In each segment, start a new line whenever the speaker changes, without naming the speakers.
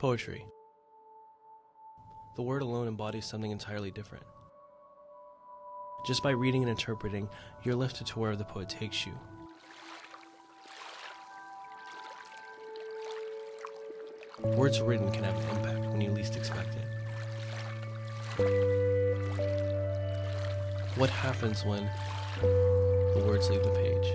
Poetry. The word alone embodies something entirely different. Just by reading and interpreting, you're lifted to wherever the poet takes you. Words written can have an impact when you least expect it. What happens when the words leave the page?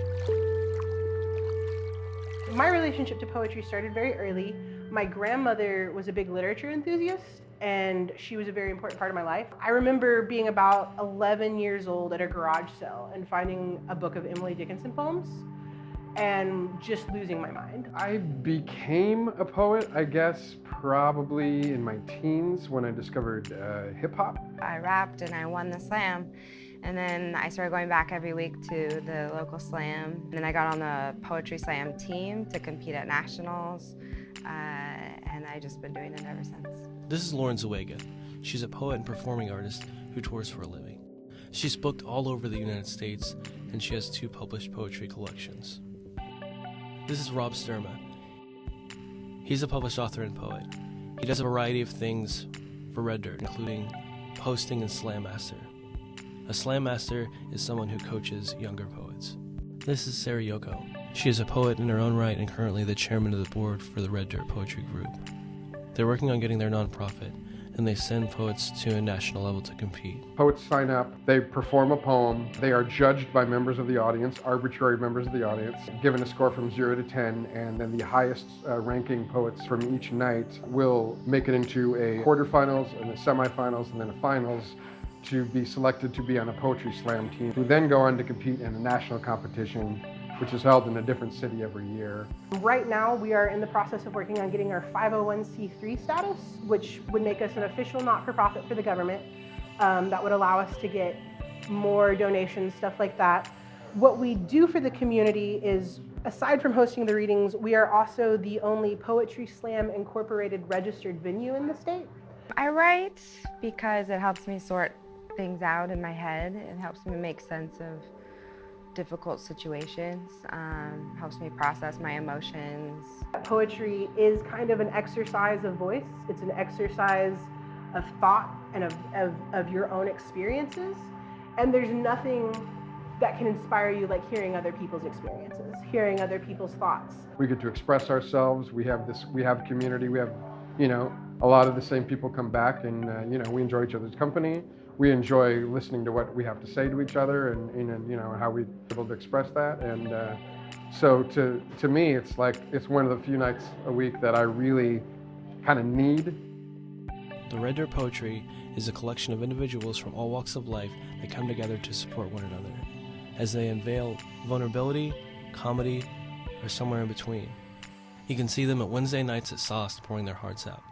My relationship to poetry started very early. My grandmother was a big literature enthusiast, and she was a very important part of my life. I remember being about 11 years old at a garage sale and finding a book of Emily Dickinson poems and just losing my mind.
I became a poet, I guess, probably in my teens when I discovered hip hop.
I rapped and I won the slam. And then I started going back every week to the local slam. And then I got on the poetry slam team to compete at nationals. And I've just been doing it ever since.
This is Lauren Zuega. She's a poet and performing artist who tours for a living. She's booked all over the United States, and she has 2 published poetry collections. This is Rob Sturma. He's a published author and poet. He does a variety of things for Red Dirt, including hosting and Slam Master. A Slam Master is someone who coaches younger poets. This is Sarah Yoko. She is a poet in her own right and currently the chairman of the board for the Red Dirt Poetry Group. They're working on getting their nonprofit, and they send poets to a national level to compete.
Poets sign up, they perform a poem, they are judged by members of the audience, arbitrary members of the audience, given a score from 0 to 10, and then the highest ranking poets from each night will make it into a quarterfinals and a semifinals and then a finals to be selected to be on a poetry slam team, who then go on to compete in a national competition, which is held in a different city every year.
Right now, we are in the process of working on getting our 501c3 status, which would make us an official not-for-profit for the government. That would allow us to get more donations, stuff like that. What we do for the community is, aside from hosting the readings, we are also the only Poetry Slam Incorporated registered venue in the state.
I write because it helps me sort things out in my head. It helps me make sense of difficult situations, helps me process my emotions.
Poetry is kind of an exercise of voice. It's an exercise of thought and of your own experiences. And there's nothing that can inspire you like hearing other people's experiences, hearing other people's thoughts.
We get to express ourselves, we have community, we have, a lot of the same people come back, and we enjoy each other's company. We enjoy listening to what we have to say to each other, and how we're able to express that. And so to me, it's one of the few nights a week that I really kind of need.
The Red Dirt Poetry is a collection of individuals from all walks of life that come together to support one another, as they unveil vulnerability, comedy, or somewhere in between. You can see them at Wednesday nights at Sauce pouring their hearts out.